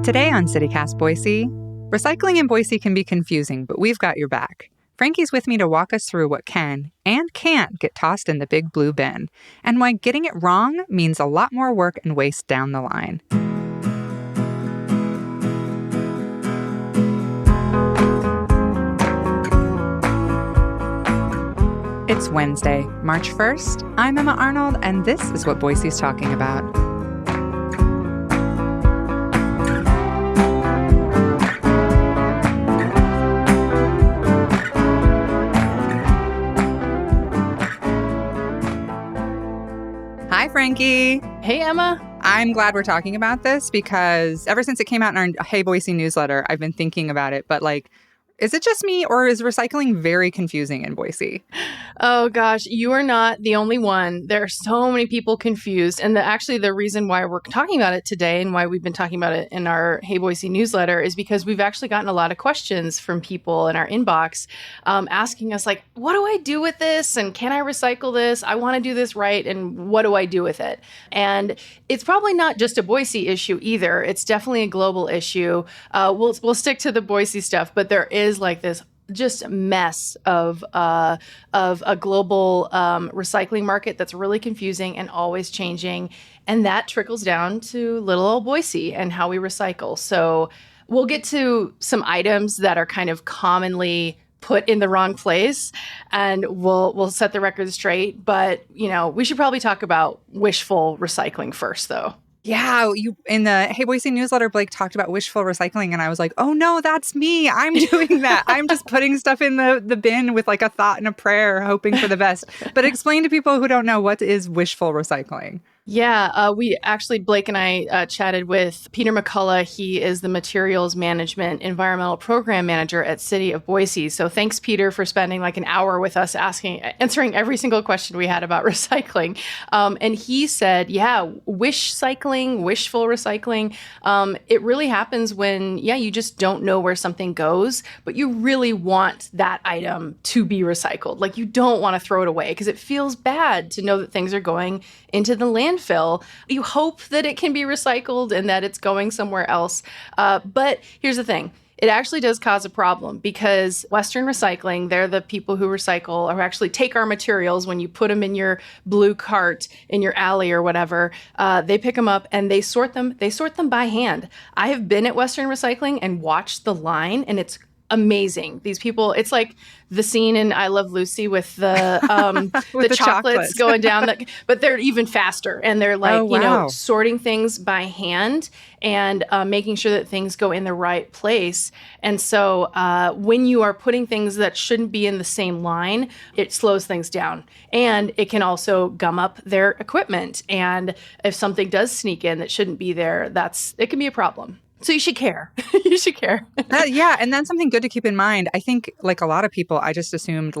Today on CityCast Boise, recycling in Boise can be confusing, but we've got your back. Frankie's with me to walk us through what can and can't get tossed in the big blue bin, and why getting it wrong means a lot more work and waste down the line. It's Wednesday, March 1st. I'm Emma Arnold, and this is what Boise's talking about. Hi, Frankie. Hey, Emma. I'm glad we're talking about this because ever since it came out in our Hey Boise newsletter, I've been thinking about it. But is it just me or is recycling very confusing in Boise? Oh, gosh, you are not the only one. There are so many people confused. And actually, the reason why we're talking about it today and why we've been talking about it in our Hey Boise newsletter is because we've actually gotten a lot of questions from people in our inbox asking us, what do I do with this? And can I recycle this? I want to do this right. And what do I do with it? And it's probably not just a Boise issue either. It's definitely a global issue. We'll stick to the Boise stuff, but there is this just mess of a global recycling market that's really confusing and always changing. And that trickles down to little old Boise and how we recycle. So we'll get to some items that are kind of commonly put in the wrong place, and we'll set the record straight. But, we should probably talk about wishful recycling first, though. Yeah, you in the Hey Boise newsletter, Blake talked about wishful recycling, and I was like, oh no, that's me. I'm doing that. I'm just putting stuff in the bin with a thought and a prayer, hoping for the best. But explain to people who don't know, what is wishful recycling? Yeah, Blake and I chatted with Peter McCullough. He is the Materials Management Environmental Program Manager at City of Boise. So thanks, Peter, for spending an hour with us answering every single question we had about recycling. And he said, wishful recycling, it really happens when, you just don't know where something goes, but you really want that item to be recycled. You don't want to throw it away because it feels bad to know that things are going into the landfill. You hope that it can be recycled and that it's going somewhere else. But here's the thing. It actually does cause a problem because Western Recycling, they're the people who recycle or actually take our materials when you put them in your blue cart in your alley or whatever. They pick them up and they sort them. They sort them by hand. I have been at Western Recycling and watched the line, and it's amazing. These people, it's like the scene in I Love Lucy with the with the chocolates going down, but they're even faster, and they're sorting things by hand and making sure that things go in the right place. And so when you are putting things that shouldn't be in the same line, it slows things down, and it can also gum up their equipment. And if something does sneak in that shouldn't be there, it can be a problem. So you should care. You should care. Yeah. And then something good to keep in mind. I think a lot of people, I just assumed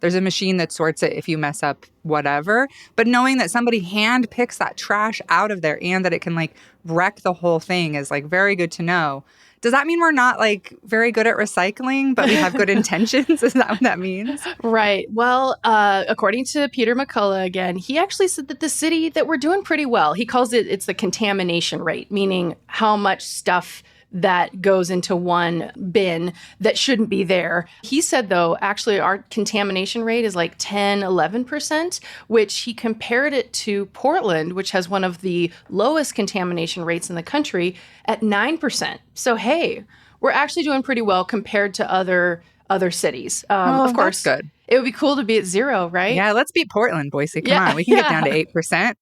there's a machine that sorts it if you mess up whatever. But knowing that somebody hand picks that trash out of there and that it can wreck the whole thing is very good to know. Does that mean we're not very good at recycling, but we have good intentions? Is that what that means? Right. Well, according to Peter McCullough, again, he actually said that we're doing pretty well. He calls it's the contamination rate, meaning how much stuff that goes into one bin that shouldn't be there. He said, though, actually our contamination rate is 10, 11%, which he compared it to Portland, which has one of the lowest contamination rates in the country at 9%. So, hey, we're actually doing pretty well compared to other cities. Of course, that's good. It would be cool to be at 0, right? Yeah, let's beat Portland, Boise. Come on, we can get down to 8%.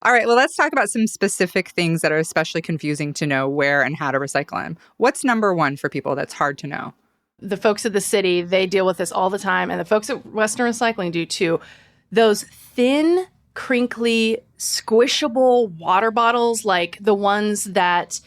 All right, well, let's talk about some specific things that are especially confusing to know where and how to recycle them. What's number one for people that's hard to know? The folks at the city, they deal with this all the time, and the folks at Western Recycling do too. Those thin, crinkly squishable water bottles, like the ones that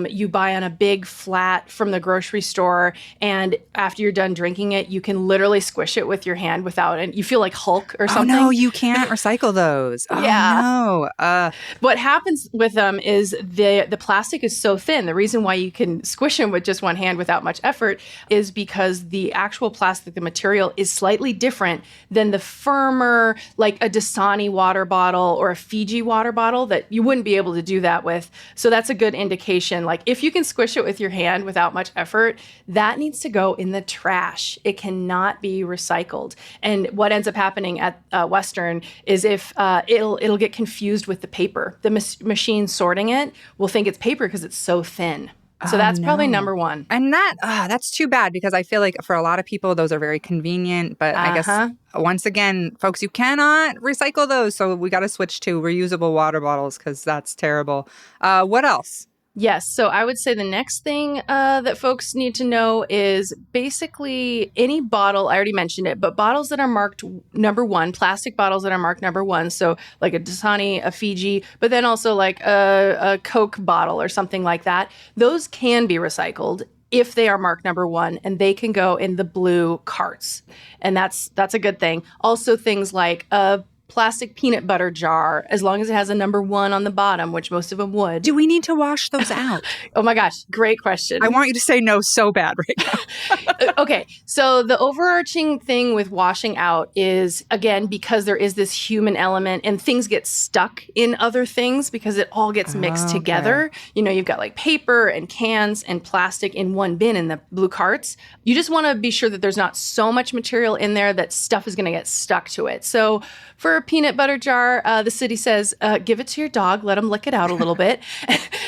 you buy on a big flat from the grocery store, and after you're done drinking it, you can literally squish it with your hand without, and you feel like Hulk or Oh something. no, you can't recycle those. Oh Yeah. no. What happens with them is the plastic is so thin. The reason why you can squish them with just one hand without much effort is because the actual plastic, the material, is slightly different than the firmer, like a Dasani water bottle or a Fiji water bottle that you wouldn't be able to do that with. So that's a good indication. Like if you can squish it with your hand without much effort, that needs to go in the trash. It cannot be recycled. And what ends up happening at Western is if it'll get confused with the paper. The machine sorting it will think it's paper because it's so thin. So that's probably number one. And that's too bad because I feel like for a lot of people, those are very convenient. But I guess, once again, folks, you cannot recycle those. So we got to switch to reusable water bottles because that's terrible. What else? Yes. So I would say the next thing that folks need to know is basically any bottle. I already mentioned it, but bottles that are marked number one, plastic bottles that are marked number one. So like a Dasani, a Fiji, but then also like a Coke bottle or something like that. Those can be recycled if they are marked number one, and they can go in the blue carts. And that's a good thing. Also things like a plastic peanut butter jar, as long as it has a number one on the bottom, which most of them would. Do we need to wash those out? Oh my gosh, great question. I want you to say no so bad right now. Okay, so the overarching thing with washing out is, again, because there is this human element and things get stuck in other things because it all gets mixed together. You know, you've got like paper and cans and plastic in one bin in the blue carts. You just want to be sure that there's not so much material in there that stuff is going to get stuck to it. So for a peanut butter jar, the city says, give it to your dog, let him lick it out a little bit,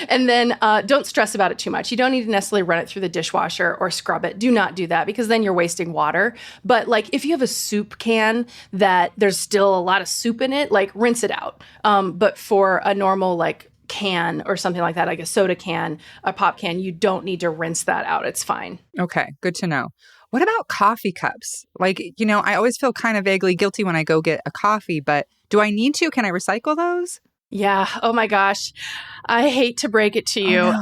and then don't stress about it too much. You don't need to necessarily run it through the dishwasher or scrub it. Do not do that because then you're wasting water. But like if you have a soup can that there's still a lot of soup in it, like rinse it out. But for a normal like can or something like that, like a soda can, a pop can, you don't need to rinse that out. It's fine. Okay, good to know. What about coffee cups? Like, you know, I always feel kind of vaguely guilty when I go get a coffee, but do I need to? Can I recycle those? Yeah. Oh my gosh. I hate to break it to you.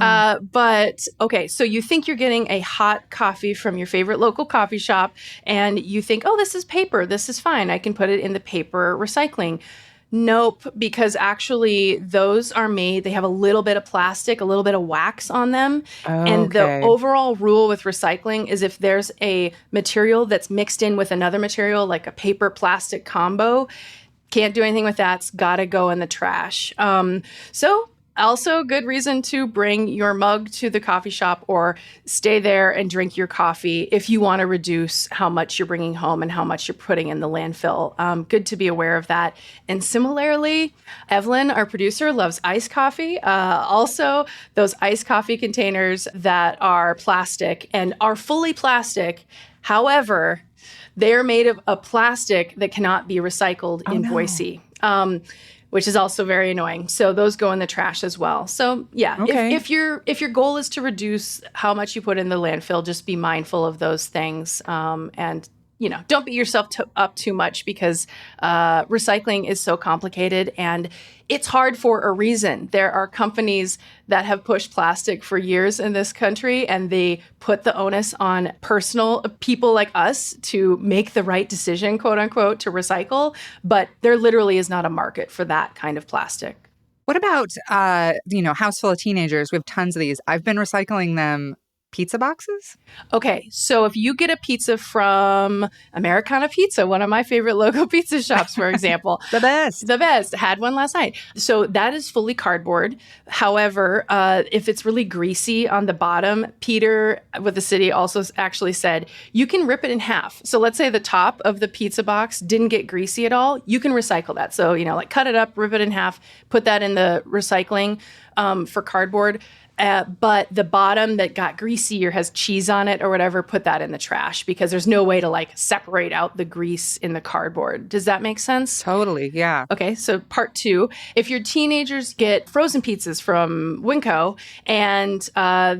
But okay. So you think you're getting a hot coffee from your favorite local coffee shop and you think, oh, this is paper. This is fine. I can put it in the paper recycling. Nope, because actually those are made, they have a little bit of plastic, a little bit of wax on them. And the overall rule with recycling is if there's a material that's mixed in with another material, like a paper plastic combo, can't do anything with that. It's got to go in the trash. So also good reason to bring your mug to the coffee shop or stay there and drink your coffee if you want to reduce how much you're bringing home and how much you're putting in the landfill. Good to be aware of that. And similarly, Evelyn, our producer, loves iced coffee. Also, those iced coffee containers that are plastic and are fully plastic. However, they are made of a plastic that cannot be recycled in Boise. Which is also very annoying. So those go in the trash as well. So yeah, if your goal is to reduce how much you put in the landfill, just be mindful of those things. And you know, don't beat yourself up too much because recycling is so complicated and it's hard for a reason. There are companies that have pushed plastic for years in this country and they put the onus on personal people like us to make the right decision, quote unquote, to recycle. But there literally is not a market for that kind of plastic. What about, house full of teenagers? We have tons of these. I've been recycling them. Pizza boxes? Okay, so if you get a pizza from Americana Pizza, one of my favorite local pizza shops, for example. The best. Had one last night. So that is fully cardboard. However, if it's really greasy on the bottom, Peter with the city also actually said, you can rip it in half. So let's say the top of the pizza box didn't get greasy at all. You can recycle that. So, like cut it up, rip it in half, put that in the recycling for cardboard. But the bottom that got greasy or has cheese on it or whatever, put that in the trash because there's no way to separate out the grease in the cardboard. Does that make sense? Totally, yeah. Okay, so part two, if your teenagers get frozen pizzas from Winco and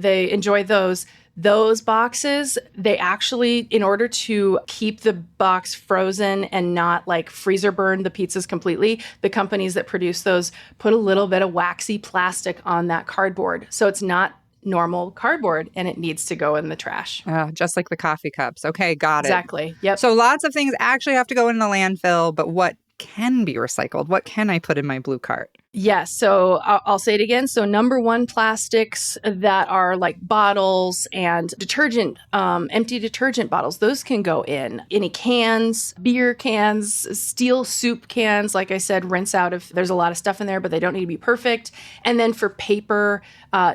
they enjoy those, Those boxes, they actually, in order to keep the box frozen and not like freezer burn the pizzas completely, the companies that produce those put a little bit of waxy plastic on that cardboard. So it's not normal cardboard and it needs to go in the trash. Just like the coffee cups. Okay, got it. Exactly. Yep. So lots of things actually have to go in the landfill, but what can be recycled? What can I put in my blue cart? Yes. So I'll say it again. So number one, plastics that are like bottles and detergent, empty detergent bottles, those can go in. Any cans, beer cans, steel soup cans, like I said, rinse out if there's a lot of stuff in there, but they don't need to be perfect. And then for paper,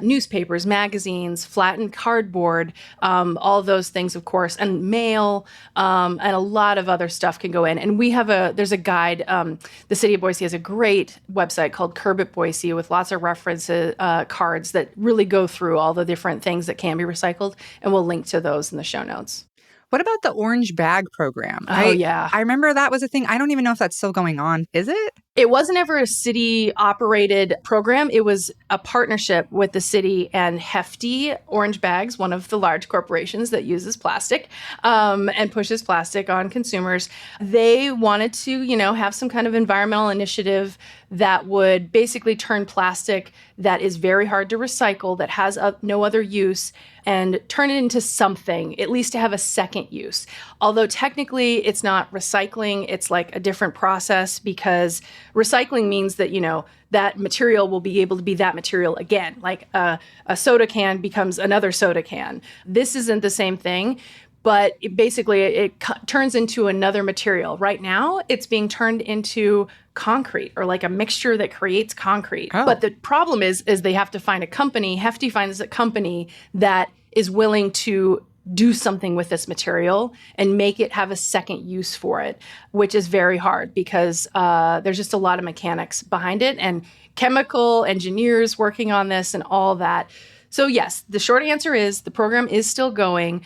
newspapers, magazines, flattened cardboard, all those things, of course, and mail, and a lot of other stuff can go in. And we have there's a guide. The city of Boise has a great website called Curb It Boise with lots of references, cards that really go through all the different things that can be recycled. And we'll link to those in the show notes. What about the orange bag program? Oh, yeah. I remember that was a thing. I don't even know if that's still going on. Is it? It wasn't ever a city-operated program. It was a partnership with the city and Hefty Orange Bags, one of the large corporations that uses plastic and pushes plastic on consumers. They wanted to, have some kind of environmental initiative that would basically turn plastic that is very hard to recycle, that has no other use, and turn it into something, at least to have a second use. Although technically it's not recycling, it's like a different process because recycling means that, that material will be able to be that material again. Like a soda can becomes another soda can. This isn't the same thing, but it turns into another material. Right now, it's being turned into concrete or like a mixture that creates concrete. Oh. But the problem is they have to find a company. Hefty finds a company that is willing to do something with this material and make it have a second use for it, which is very hard because there's just a lot of mechanics behind it and chemical engineers working on this and all that. So yes, the short answer is the program is still going.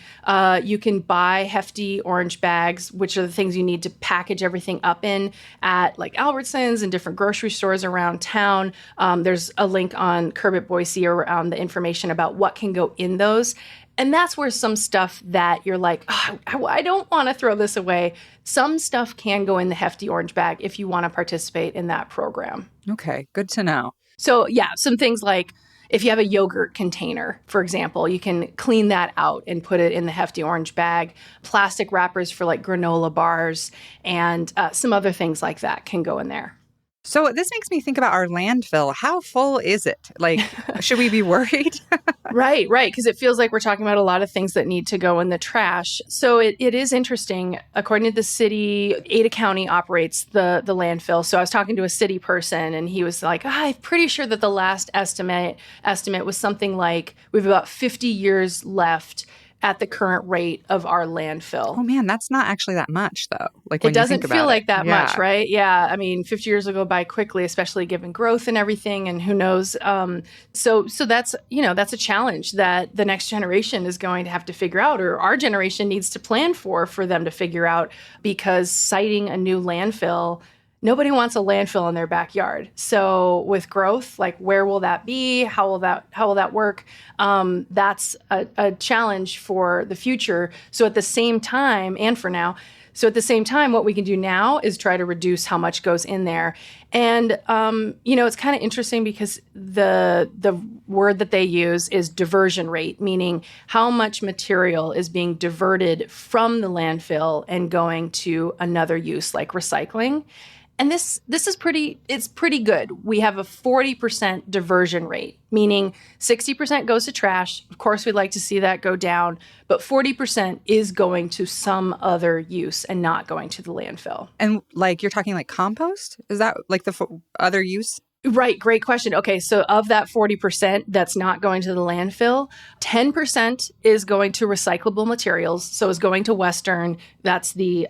You can buy Hefty orange bags, which are the things you need to package everything up in at like Albertsons and different grocery stores around town. There's a link on Curb It Boise around the information about what can go in those. And that's where some stuff that you're like, I don't want to throw this away. Some stuff can go in the Hefty orange bag if you want to participate in that program. Okay, good to know. So yeah, some things like if you have a yogurt container, for example, you can clean that out and put it in the Hefty orange bag. Plastic wrappers for like granola bars and some other things like that can go in there. So this makes me think about our landfill. How full is it? Like, should we be worried? Right. Because it feels like we're talking about a lot of things that need to go in the trash. So it is interesting. According to the city, Ada County operates the landfill. So I was talking to a city person and he was like, I'm pretty sure that the last estimate was something like we have about 50 years left at the current rate of our landfill. Oh man, that's not actually that much though. Like when it doesn't you think about feel like that Yeah. much, right? Yeah. I mean, 50 years will go by quickly, especially given growth and everything, and who knows. So that's, that's a challenge that the next generation is going to have to figure out, or our generation needs to plan for them to figure out, because siting a new landfill, nobody wants a landfill in their backyard. So with growth, like where will that be? How will that work? That's a challenge for the future. So at the same time, and for now, what we can do now is try to reduce how much goes in there. And, it's kind of interesting because the word that they use is diversion rate, meaning how much material is being diverted from the landfill and going to another use like recycling. And this is pretty good. We have a 40% diversion rate, meaning 60% goes to trash. Of course, we'd like to see that go down, but 40% is going to some other use and not going to the landfill. And like you're talking like compost? Is that like the other use? Right. Great question. Okay. So of that 40% that's not going to the landfill, 10% is going to recyclable materials. So is going to Western. That's the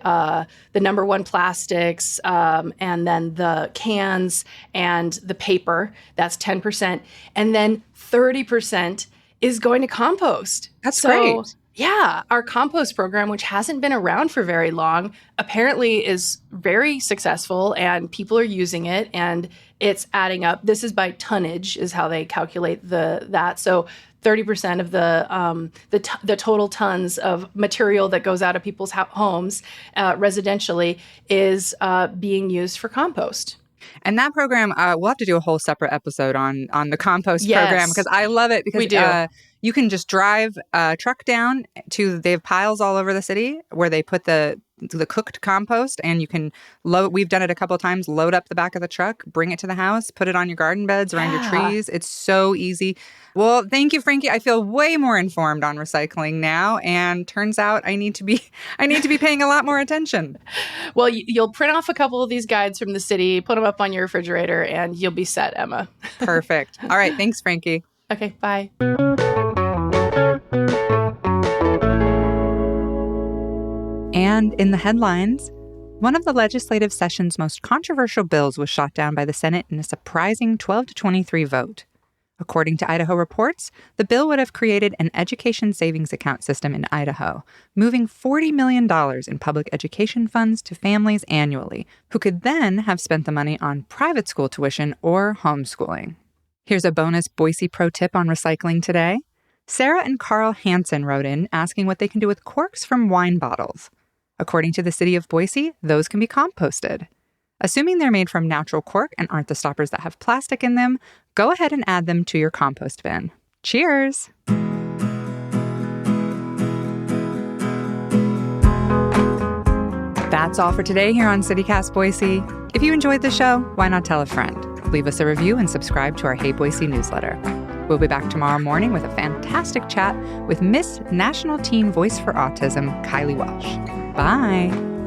number one plastics, and then the cans and the paper. That's 10%. And then 30% is going to compost. That's great. Yeah, our compost program, which hasn't been around for very long, apparently is very successful and people are using it and it's adding up. This is by tonnage is how they calculate that. So 30% of the total tons of material that goes out of people's homes residentially is being used for compost. And that program, we'll have to do a whole separate episode on the compost program, because Yes, I love it, because we do. you can just drive a truck down to, they have piles all over the city where they put the cooked compost, and you can load, we've done it a couple of times, load up the back of the truck, bring it to the house, put it on your garden beds, around your trees. It's so easy. Well, thank you, Frankie. I feel way more informed on recycling now, and turns out I need to be paying a lot more attention. Well, you'll print off a couple of these guides from the city, put them up on your refrigerator, and you'll be set, Emma. Perfect. All right. Thanks, Frankie. Okay, bye. And in the headlines, one of the legislative session's most controversial bills was shot down by the Senate in a surprising 12-23 vote. According to Idaho Reports, the bill would have created an education savings account system in Idaho, moving $40 million in public education funds to families annually, who could then have spent the money on private school tuition or homeschooling. Here's a bonus Boise pro tip on recycling today. Sarah and Carl Hansen wrote in asking what they can do with corks from wine bottles. According to the city of Boise, those can be composted. Assuming they're made from natural cork and aren't the stoppers that have plastic in them, go ahead and add them to your compost bin. Cheers! That's all for today here on CityCast Boise. If you enjoyed the show, why not tell a friend? Leave us a review and subscribe to our Hey Boise newsletter. We'll be back tomorrow morning with a fantastic chat with Miss National Teen Voice for Autism, Kylie Welsh. Bye!